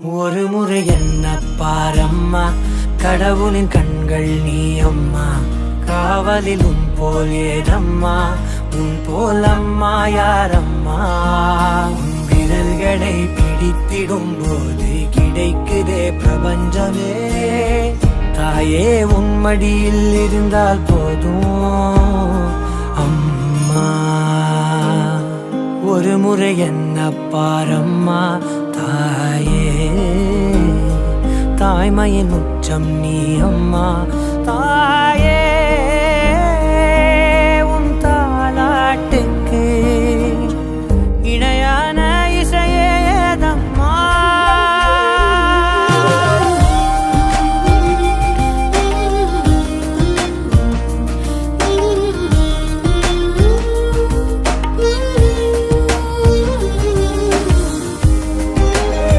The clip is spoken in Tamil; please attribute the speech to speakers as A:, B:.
A: ஒரு முறை என்ன பாரம்மா, கடவுளின் கண்கள் நீ அம்மா. காவலில் உன் போல் ஏதம்மா, உன் போல் அம்மா யாரம்மா. உன் விரல்களை பிடித்திடும் போது கிடைக்குதே பிரபஞ்சமே. தாயே உன் மடியில் இருந்தால் போதும் அம்மா. ஒரு முறை என்ன பாரம்மா தாயே, தாய்மையின் உச்சம் நீ அம்மா.